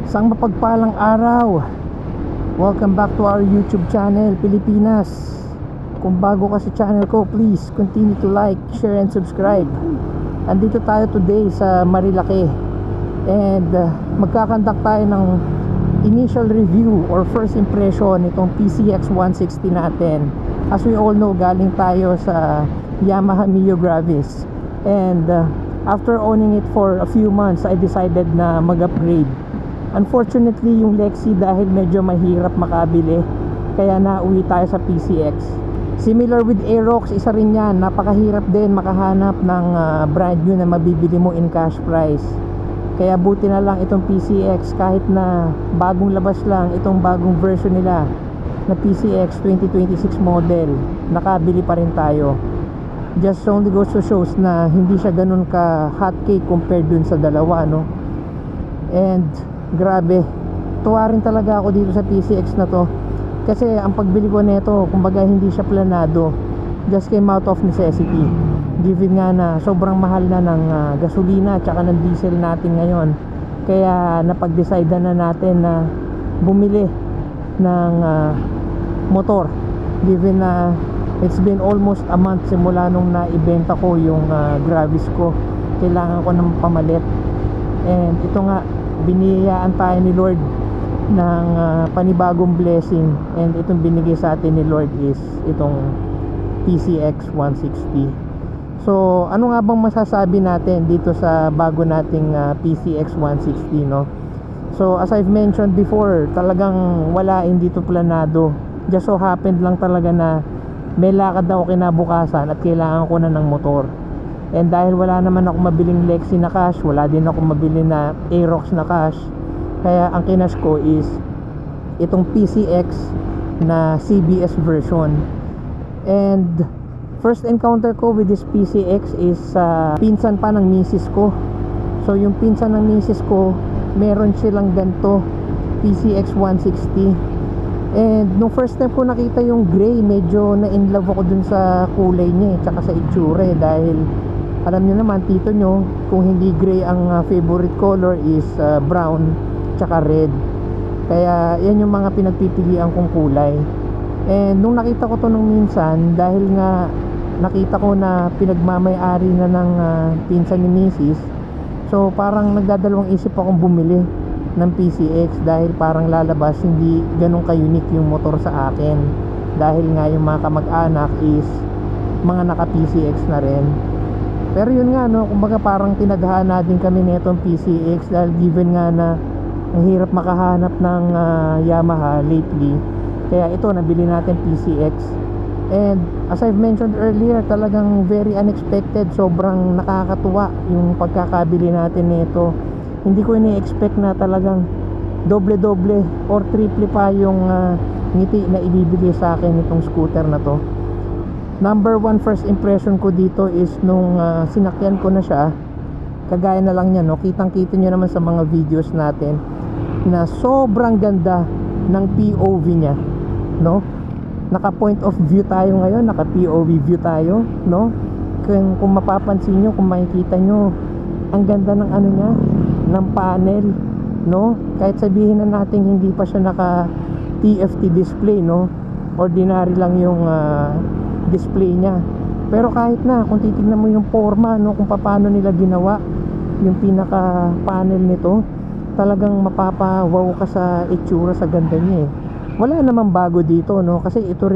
Isang mapagpalang araw. Welcome back to our YouTube channel, Pilipinas. Kung bago ka sa channel ko, please continue to like, share, and subscribe. Andito tayo today sa Marilake. And magkakandak tayo ng initial review or first impression itong PCX 160 natin. As we all know, galing tayo sa Yamaha Mio Gravis. And after owning it for a few months, I decided na mag-upgrade. Unfortunately, yung Lexi dahil medyo mahirap makabili, kaya nauwi tayo sa PCX. Similar with Aerox, isa rin yan. Napakahirap din makahanap ng brand new na mabibili mo in cash price. Kaya buti na lang itong PCX, kahit na bagong labas lang itong bagong version nila na PCX 2026 model, nakabili pa rin tayo. Just only goes to shows na hindi siya ganun ka hotcake compared dun sa dalawa, no? And grabe, tuwa rin talaga ako dito sa PCX na to. Kasi ang pagbili ko nito, kumbaga hindi siya planado, just came out of necessity. Given nga na sobrang mahal na ng gasolina at saka ng diesel natin ngayon, kaya napag-decide na natin na bumili ng motor. Given na it's been almost a month simula nung naibenta ko yung Gravis ko, kailangan ko ng pamalit. And ito nga, biniyayaan tayo ni Lord ng panibagong blessing, and itong binigay sa atin ni Lord is itong PCX 160. So ano nga bang masasabi natin dito sa bago nating PCX 160, no? So as I've mentioned before, talagang wala, hindi to planado. Just so happened lang talaga na may lakad ako kinabukasan at kailangan ko na ng motor. And dahil wala naman ako mabiling Lexi na cash, wala din ako mabili na Aerox na cash, kaya ang kinash ko is itong PCX na CBS version. And first encounter ko with this PCX is pinsan pa ng misis ko. So yung pinsan ng misis ko, meron silang ganito PCX 160. And nung first time ko nakita yung gray, medyo na-inlove ako dun sa kulay niya tsaka sa itsura dahil alam nyo naman, tito nyo, kung hindi gray ang favorite color is brown tsaka red. Kaya yan yung mga pinagpipilian kong kulay. And nung nakita ko to nung minsan, dahil nga nakita ko na pinagmamay-ari na ng pinsan ni Mrs., so parang nagdadalawang isip akong bumili ng PCX dahil parang lalabas hindi ganun ka-unique yung motor sa akin, dahil nga yung mga kamag-anak is mga naka PCX na rin. Pero yun nga, no, kumbaga parang tinadhana din kami netong PCX dahil given nga na ang hirap makahanap ng Yamaha lately, kaya ito nabili natin PCX. And as I've mentioned earlier, talagang very unexpected, sobrang nakakatuwa yung pagkakabili natin nito. Hindi ko ini-expect na talagang doble-doble or triple pa yung ngiti na ibibigay sa akin itong scooter na to. Number one first impression ko dito is nung sinakyan ko na siya, kagaya na lang niya, no, kitang-kita nyo naman sa mga videos natin na sobrang ganda ng POV niya, no? Naka point of view tayo ngayon, naka POV view tayo, no? Kung mapapansin nyo, kung makikita nyo, ang ganda ng ano niya, ng panel, no? Kahit sabihin na natin hindi pa siya naka TFT display, no? Ordinary lang yung display niya. Pero kahit na, kung titignan mo yung forma, no, kung paano nila ginawa yung pinaka panel nito, talagang mapapawaw ka sa itsura, sa ganda niya. Wala namang bago dito, no, kasi ito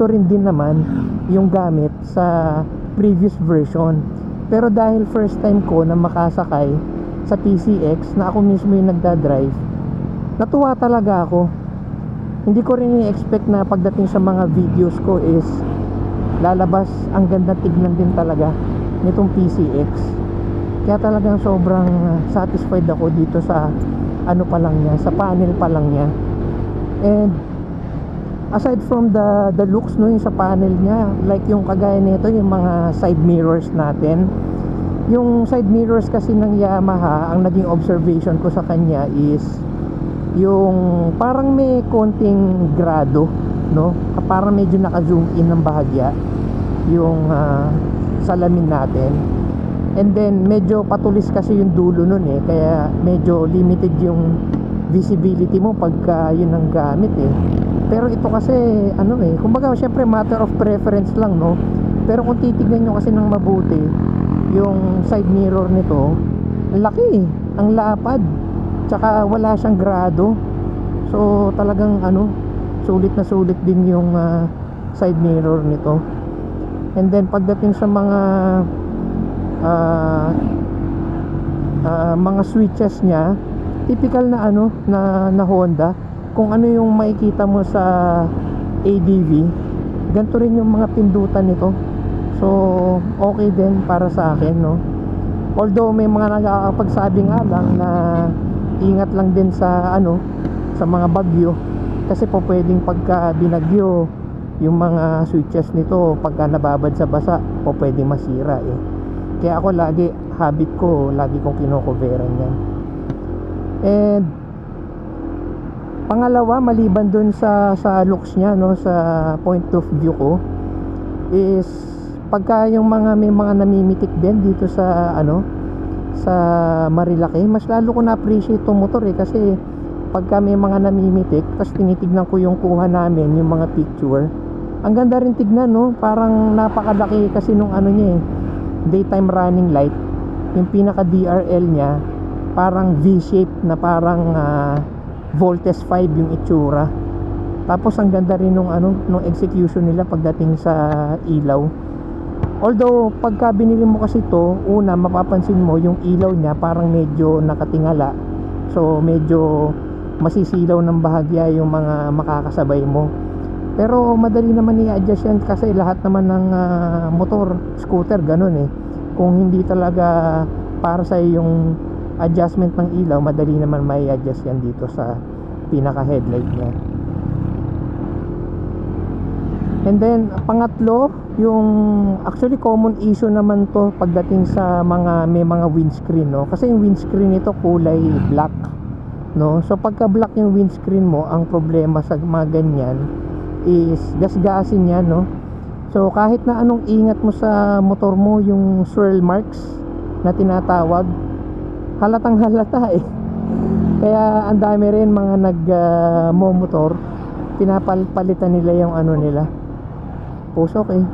rin din naman yung gamit sa previous version. Pero dahil first time ko na makasakay sa PCX na ako mismo yung nagdadrive, natuwa talaga ako. Hindi ko rin i-expect na pagdating sa mga videos ko is lalabas ang ganda tignan din talaga nitong PCX. Kaya talagang sobrang satisfied ako dito sa ano pa lang niya, sa panel pa lang niya. And aside from the looks, no, yung sa panel niya, like yung kagaya nito, yung mga side mirrors natin. Yung side mirrors kasi ng Yamaha, ang naging observation ko sa kanya is yung parang may konting grado, no? Parang medyo naka-zoom in ng bahagya yung salamin natin. And then medyo patulis kasi yung dulo nun eh, kaya medyo limited yung visibility mo pagka yun ang gamit eh. Pero ito kasi ano eh, kumbaga syempre matter of preference lang, no? Pero kung titignan nyo kasi ng mabuti yung side mirror nito, ang laki eh, ang lapad, tsaka wala siyang grado. So talagang ano, sulit na sulit din yung side mirror nito. And then pagdating sa mga switches niya, typical na ano na Honda. Kung ano yung makikita mo sa ADV, ganito rin yung mga pindutan nito. So okay din para sa akin, no? Although may mga nagkakapagsabi nga lang na ingat lang din sa ano, sa mga bagyo, kasi po pwedeng pagka binagyo yung mga switches nito, pagka nababad sa basa po pwedeng masira eh. Kaya ako lagi, habit ko, lagi kong kinocoveran yan. And pangalawa, maliban dun sa looks nya, no, sa point of view ko, is pagka yung may mga namimitik din dito sa ano, sa Marilaki, mas lalo ko na appreciate itong motor eh, kasi pagka may mga namimitik, tapos tinitignan ko yung kuha namin, yung mga picture, ang ganda rin tignan, no? Parang napakalaki kasi nung ano niya eh, daytime running light. Yung pinaka DRL nya parang V-shape na parang Voltes 5 yung itsura. Tapos ang ganda rin nung ano, nung execution nila pagdating sa ilaw. Although pagka binili mo kasi to, una mapapansin mo yung ilaw nya parang medyo nakatingala. So medyo masisilaw ng bahagya yung mga makakasabay mo. Pero madali naman i-adjust yan kasi lahat naman ng motor, scooter, ganun eh. Kung hindi talaga para sa yung adjustment ng ilaw, madali naman may adjust yan dito sa pinaka headlight nya. And then pangatlo, yung actually common issue naman to pagdating sa may mga windscreen, no? Kasi yung windscreen nito kulay black, no? So pagka black yung windscreen mo, ang problema sa mga ganyan is gasgasin yan, no? So kahit na anong ingat mo sa motor mo, yung swirl marks na tinatawag, halatang halata eh. Kaya ang dami rin mga motor, pinapalitan nila yung ano nila. Pusok eh.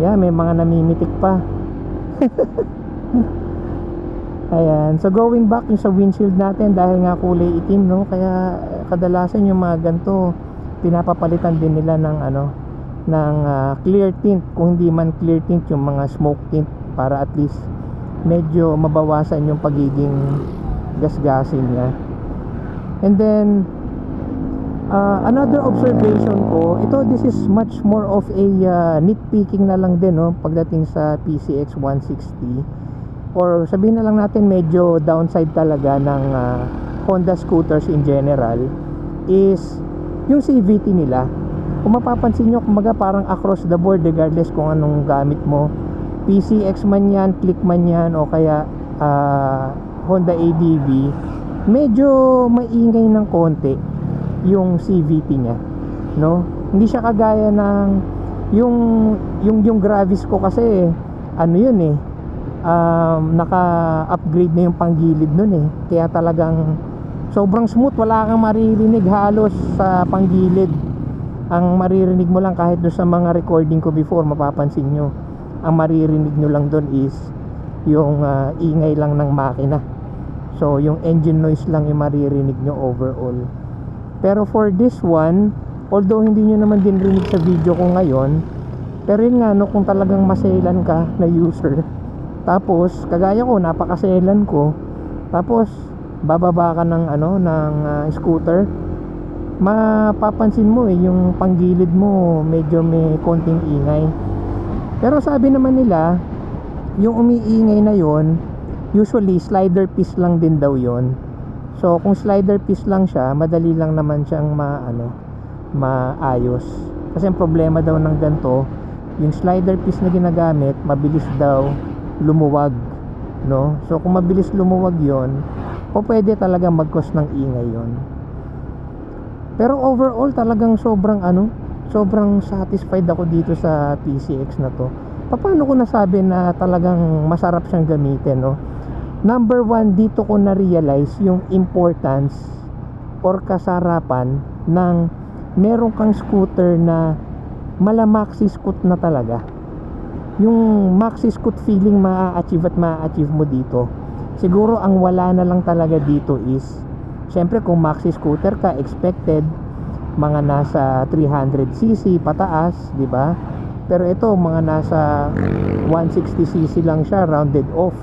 Yeah, may mga namimitik pa. Ayan, so going back yung sa windshield natin, dahil nga kulay itim, no, kaya kadalasan yung mga ganito pinapapalitan din nila ng ano, ng clear tint, kung hindi man clear tint, yung mga smoke tint, para at least medyo mabawasan yung pagiging gasgasin niya. And then another observation ko, this is much more of a nitpicking na lang din, no, pagdating sa PCX 160, or sabihin na lang natin medyo downside talaga ng Honda scooters in general, is yung CVT nila. Kung mapapansin nyo, kumaga parang across the board, regardless kung anong gamit mo, PCX man yan, Click man yan, o kaya Honda ADV, medyo maingay ng konti yung CVT nya, no? Hindi siya kagaya ng yung Gravis ko, kasi ano yun eh, naka-upgrade na yung panggilid nun eh. Kaya talagang sobrang smooth, wala kang maririnig halos sa panggilid. Ang maririnig mo lang, kahit doon sa mga recording ko before, mapapansin nyo, ang maririnig nyo lang doon is yung ingay lang ng makina. So yung engine noise lang yung maririnig nyo overall. Pero for this one, although hindi nyo naman din rinig sa video ko ngayon, pero yun nga, no, kung talagang maselan ka na user, tapos kagaya ko, napakaselan ko, tapos bababa ka ng ano, ng scooter, mapapansin mo eh, yung panggilid mo medyo may konting ingay. Pero sabi naman nila, yung umiingay na yon, usually slider piece lang din daw yon. So kung slider piece lang siya, madali lang naman siyang maayos. Kasi ang problema daw ng ganito, yung slider piece na ginagamit, mabilis daw lumuwag, no? So kung mabilis lumuwag yon, pwede talaga mag-cause ng ingay yon. Pero overall talagang sobrang sobrang satisfied ako dito sa PCX na to. Paano ko nasabi na talagang masarap siyang gamitin, no? Number one, dito ko na-realize yung importance or kasarapan ng meron kang scooter na maxi scoot na talaga. Yung maxi scoot feeling maa-achieve at maa-achieve mo dito. Siguro ang wala na lang talaga dito is, syempre kung maxi scooter ka, expected mga nasa 300cc pataas, di ba? Pero ito mga nasa 160cc lang siya, rounded off,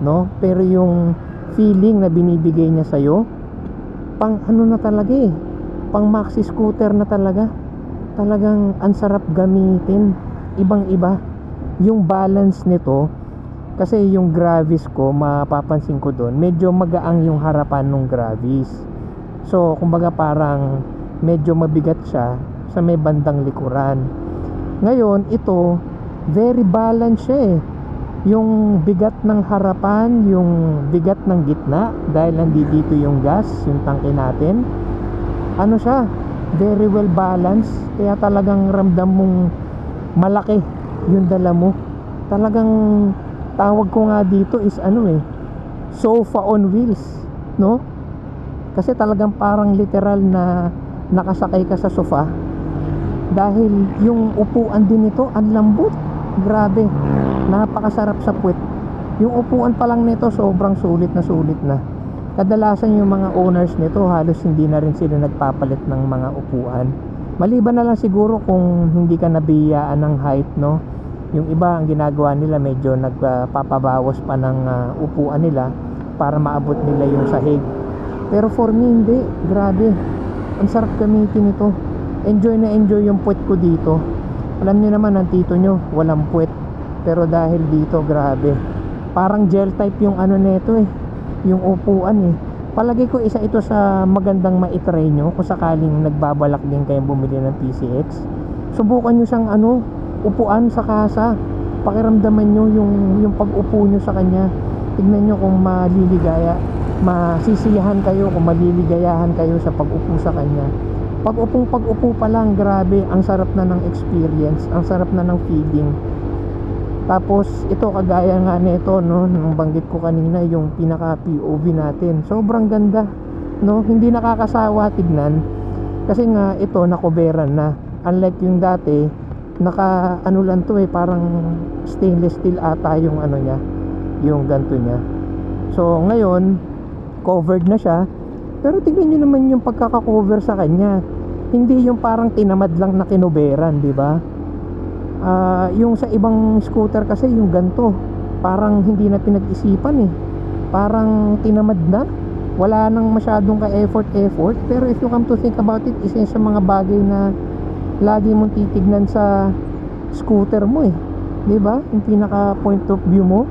no? Pero yung feeling na binibigay niya sa'yo, pang ano na talaga eh, pang maxi scooter na talaga. Talagang ang sarap gamitin, ibang iba yung balance nito. Kasi yung Gravis ko, mapapansin ko doon, medyo magaang yung harapan ng Gravis. So kumbaga parang medyo mabigat siya sa may bandang likuran. Ngayon ito, very balanced siya eh. Yung bigat ng harapan, yung bigat ng gitna, dahil nandito yung gas, yung tangke natin, ano siya, very well balanced. Kaya talagang ramdam mong malaki yung dala mo. Talagang tawag ko nga dito is ano eh, sofa on wheels, no? Kasi talagang parang literal na nakasakay ka sa sofa. Dahil yung upuan din nito, ang lambot. Grabe, napakasarap sa puwet. Yung upuan pa lang nito sobrang sulit na. Kadalasan yung mga owners nito halos hindi na rin sila nagpapalit ng mga upuan. Maliban na lang siguro kung hindi ka nabiyaan ng height, no? Yung iba ang ginagawa nila medyo nagpapabawas pa ng upuan nila para maabot nila yung sahig. Pero for me hindi, grabe. Ang sarap gamitin ito. Enjoy na enjoy yung puwet ko dito. Alam niyo naman ang tito nyo, walang puwet. Pero dahil dito, grabe. Parang gel type yung ano nito eh, yung upuan eh. Palagi ko isa ito sa magandang maitry nyo kung sakaling nagbabalak din kayong bumili ng PCX. Subukan nyo siyang ano, upuan sa kasa. Pakiramdaman nyo yung pag-upo nyo sa kanya. Tignan nyo kung masisiyahan kayo, kung maliligayahan kayo sa pag-upo sa kanya. Pag-upo pa lang, grabe, ang sarap na ng experience, ang sarap na ng feeling. Tapos ito kagaya nga nito, no, nung banggit ko kanina, yung pinaka POV natin, sobrang ganda, no, hindi nakakasawa tignan. Kasi nga ito nakoberan na, unlike yung dati, naka ano lang to eh, parang stainless steel ata yung ano niya, yung ganto niya. So ngayon covered na siya. Pero tingnan nyo naman yung pagkaka-cover sa kanya. Hindi yung parang tinamad lang na kinuberan, di ba? Yung sa ibang scooter kasi yung ganto, parang hindi na pinag-isipan eh. Parang tinamad na. Wala nang masyadong ka-effort. Pero if you come to think about it, isa sa mga bagay na lagi mong titignan sa scooter mo eh. Di ba? Yung pinaka point of view mo.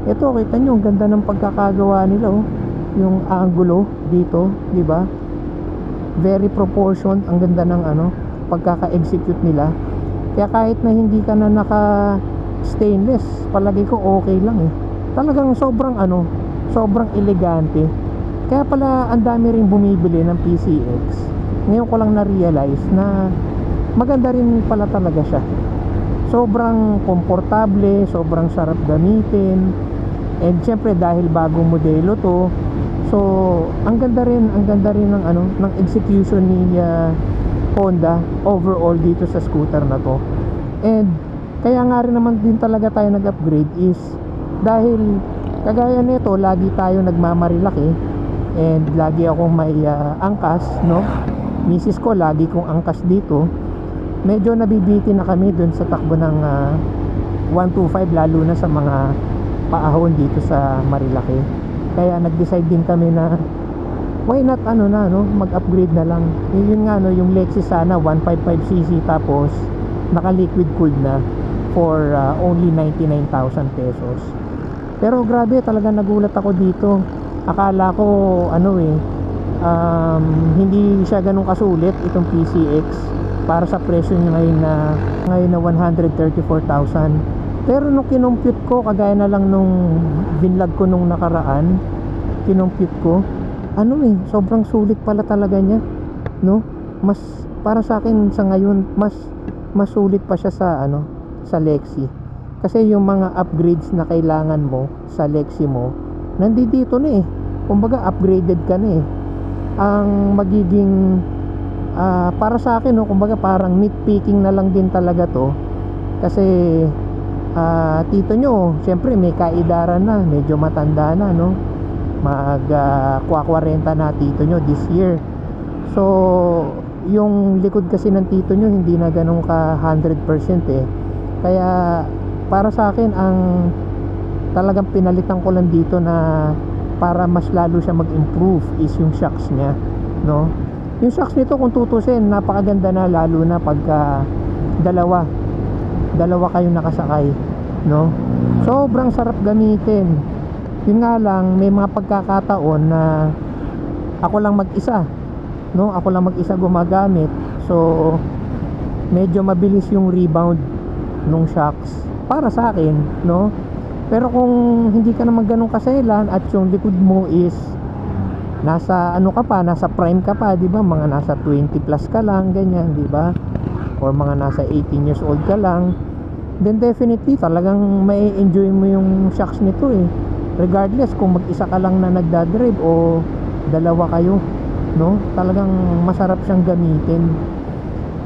Ito, kita nyo, ang ganda ng pagkakagawa nila oh. Yung angulo dito, di ba? Very proportioned, ang ganda ng ano, pagkaka-execute nila. Kaya kahit na hindi ka na naka stainless, palagi ko okay lang eh. Talagang sobrang ano, sobrang elegante. Kaya pala ang dami ring bumibili ng PCX. Ngayon ko lang na-realize na maganda rin pala talaga siya. Sobrang komportable, sobrang sarap gamitin. And syempre dahil bagong modelo to, so ang ganda rin ng ano, ng execution ni Honda overall dito sa scooter na to. And kaya nga rin naman din talaga tayo nag-upgrade is dahil kagaya nito, lagi tayo nagmamarilaki and lagi akong may angkas, no? Misis ko lagi kong angkas dito. Medyo nabibitin na kami dun sa takbo ng 125, lalo na sa mga paahon dito sa Marilaki. Kaya nag-decide din kami na why not ano na no, mag-upgrade na lang. Yun nga no, yung Lexus sana 155cc tapos naka-liquid cooled na for only 99,000 pesos. Pero grabe, talaga nagulat ako dito. Akala ko ano eh, hindi siya ganun kasulit itong PCX para sa presyo niya ngayon na 134,000. Pero nung kinompute ko, kagaya na lang nung binlog ko nung nakaraan, kinompute ko, ano eh, sobrang sulit pala talaga niya, no? Mas para sa akin sa ngayon mas sulit pa siya sa ano, sa Lexi. Kasi yung mga upgrades na kailangan mo sa Lexi mo, nandito na eh. Kumbaga upgraded ka na eh. Ang magiging para sa akin, no, kumbaga parang nitpicking na lang din talaga to. Kasi tito nyo, syempre may kaedaran na, medyo matanda na, no? Mag 40 na tito nyo this year. So yung likod kasi ng tito nyo hindi na ganun ka 100% eh. Kaya para sa akin, ang talagang pinalitan ko lang dito na para mas lalo siya mag-improve is yung shocks niya, no? Yung shocks nito kung tutusin, napakaganda na, lalo na pagka dalawa kayong nakasakay, no? Sobrang sarap gamitin. Yun nga lang, may mga pagkakataon na ako lang mag-isa, no? Ako lang mag-isa gumagamit. So medyo mabilis yung rebound nung shocks para sa akin, no? Pero kung hindi ka naman ganun kaselan at yung likod mo is nasa ano ka pa, nasa prime ka pa, di ba? Mga nasa 20 plus ka lang, ganyan, di ba? Or mga nasa 18 years old ka lang, then definitely talagang may enjoy mo yung shocks nito eh. Regardless kung mag-isa ka lang na nagdadrive o dalawa kayo, no? Talagang masarap siyang gamitin.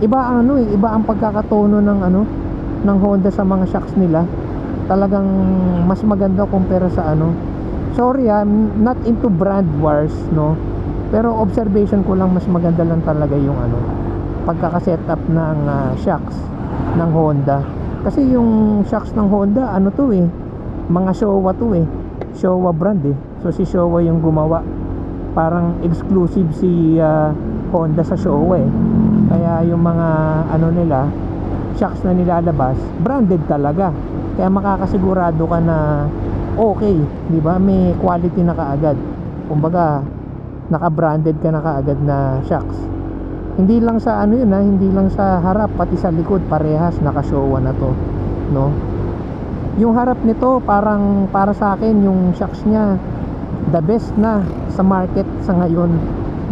Iba ang ano eh, iba ang pagkakatono ng ano, ng Honda sa mga shocks nila. Talagang mas maganda kumpara sa ano. Sorry, I'm not into brand wars, no? Pero observation ko lang, mas maganda lang talaga yung ano, pagkaka-setup ng shocks ng Honda. Kasi yung shocks ng Honda, ano to eh, mga Showa to eh, Showa brand eh. So si Showa yung gumawa, parang exclusive si Honda sa Showa eh. Kaya yung mga ano nila, shocks na nilalabas, branded talaga. Kaya makakasigurado ka na okay, di ba? May quality na kaagad. Kumbaga, naka-branded ka na kaagad na shocks. Hindi lang sa ano yun hindi lang sa harap, pati sa likod parehas naka-Showa na to, no? Yung harap nito parang para sa akin yung shocks niya the best na sa market sa ngayon,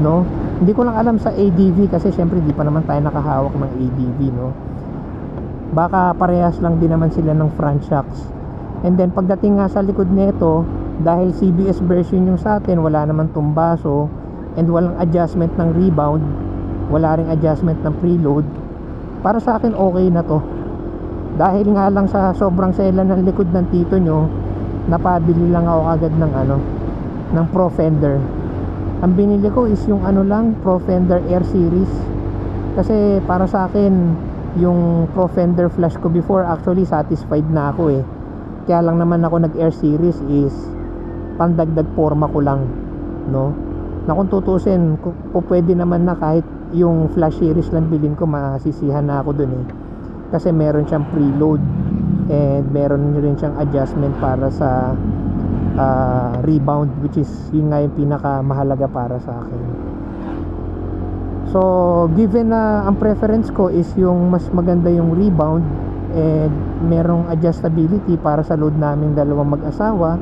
no? Hindi ko lang alam sa ADV kasi syempre di pa naman tayo nakahawak ng ADV, no? Baka parehas lang din naman sila ng front shocks. And then pagdating nga sa likod nito, dahil CBS version yung sa atin, wala naman tumbaso and walang adjustment ng rebound, wala ring adjustment ng preload. Para sa akin okay na to. Dahil nga lang sa sobrang sela ng likod ng tito nyo, napabili lang ako agad ng ano, ng Pro Fender. Ang binili ko is yung ano lang, Pro Fender Air Series. Kasi para sa akin, yung Pro Fender Flash ko before, actually satisfied na ako eh. Kaya lang naman ako nag Air Series is pandagdag forma ko lang, no? Na kung tutusin, pwede naman na kahit yung Flash Series lang bilhin ko, masisihan na ako dun eh. Kasi meron siyang preload and meron rin siyang adjustment para sa rebound, which is yun nga yung pinaka mahalaga para sa akin. So given na ang preference ko is yung mas maganda yung rebound and merong adjustability para sa load naming dalawang mag-asawa,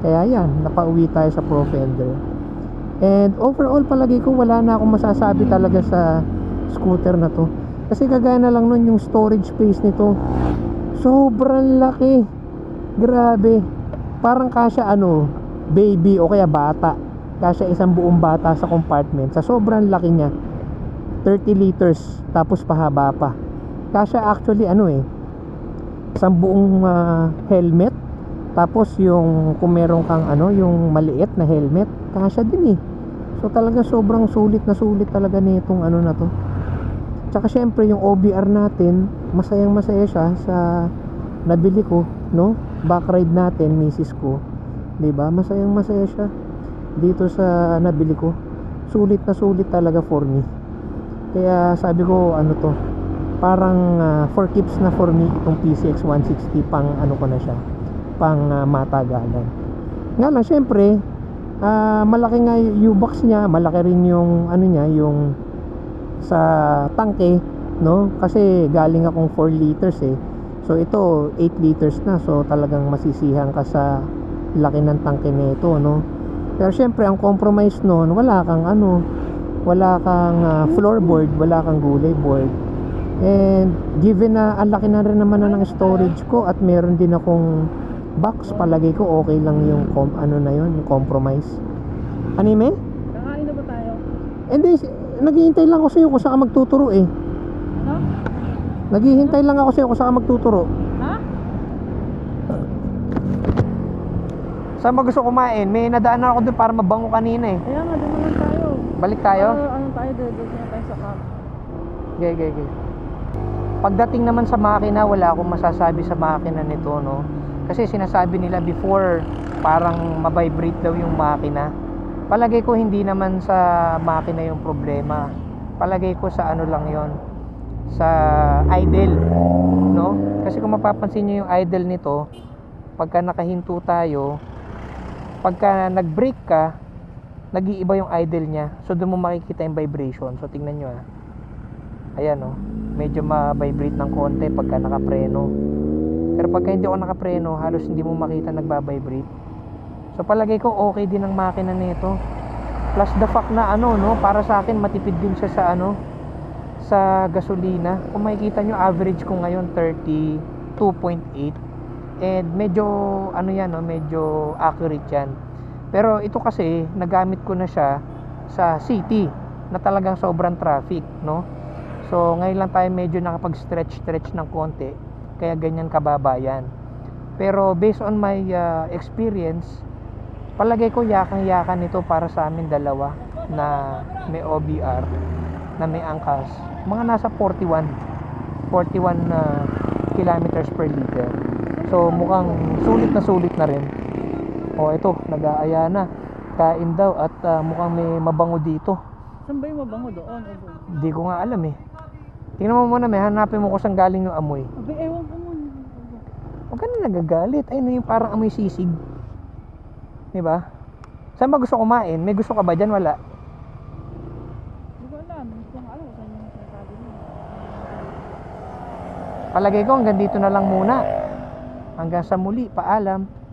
kaya yan, napauwi tayo sa Pro Fender. And overall palagi ko wala na akong masasabi talaga sa scooter na to. Kasi kagaya na lang nun yung storage space nito, sobrang laki, grabe. Parang kasya ano, baby o kaya bata, kasya isang buong bata sa compartment. Sa sobrang laki niya, 30 liters, tapos pahaba pa. Kasya actually ano eh, isang buong helmet. Tapos yung kung meron kang ano, yung maliit na helmet, kasya din eh. So talaga sobrang sulit na sulit talaga nitong ano na to. Tsaka syempre yung OBR natin, masayang masaya siya sa nabili ko, no? Back ride natin, misis ko, 'di ba? Masayang masaya siya dito sa nabili ko. Sulit na sulit talaga for me. Kaya sabi ko, ano to, parang for keeps na for me itong PCX 160, pang ano ko na siya, pang matagalan. Nga lang syempre, malaki nga yung U-box niya, malaki rin yung ano niya, yung sa tangke, no? Kasi galing akong 4 liters eh. So ito 8 liters na. So talagang masisihan ka sa laki ng tangke nito, no? Pero syempre ang compromise noon, wala kang ano, wala kang floorboard, wala kang gulay board. And given na ang laki na rin naman na ng storage ko at meron din akong box, palagay ko okay lang yung yung compromise. Anime? Kakain na ba tayo? Hindi, naghihintay lang ako sa'yo kung saan ka magtuturo eh. Ano? Naghihintay lang ako sa'yo kung saan ka magtuturo. Ha? Saan ba gusto kumain? May nadaanan ako doon para mabango kanina eh. Kaya nga, doon naman tayo. Balik tayo? Ano tayo, doon na tayo sa camp. Okay. Pagdating naman sa makina, wala akong masasabi sa makina nito, no? Kasi sinasabi nila before, parang mabibrate daw yung makina. Palagay ko hindi naman sa makina yung problema. Palagay ko sa ano lang yon, sa idle, no? Kasi kung mapapansin nyo yung idle nito, pagka nakahinto tayo, pagka nag-brake ka, nag-iiba yung idle nya. So doon mo makikita yung vibration. So tingnan nyo ayan medyo ma-vibrate ng konti pagka nakapreno. Pero pagka hindi ako nakapreno, halos hindi mo makita nagba-vibrate. So palagay ko okay din ang makina nito. Plus the fact na para sa akin matipid din siya sa sa gasolina. Kung makikita nyo, average ko ngayon 32.8. And medyo medyo accurate yan. Pero ito kasi nagamit ko na siya sa city na talagang sobrang traffic, no? So ngayon lang tayo medyo nakapag-stretch ng konti, kaya ganyan kababa yan. Pero based on my experience, palagay ko yakang-yakan nito para sa amin dalawa na may OBR, na may angkas. Mga nasa 41 kilometers per liter. So mukhang sulit na rin. Ito, nag-aaya na. Kain daw at mukhang may mabango dito. Saan ba yung mabango doon? Hindi ko nga alam eh. Tingnan mo muna, hanapin mo kung saan galing yung amoy. Abi, ewan ko muna. Huwag ka na nagagalit. Ayun yung parang amoy sisig. Diba? Saan ba gusto kumain? May gusto ka ba dyan? Wala. Hindi ko alam. Hindi ko alam kung saan yung sinasabi mo. Palagay ko hanggang dito na lang muna. Hanggang sa muli. Paalam.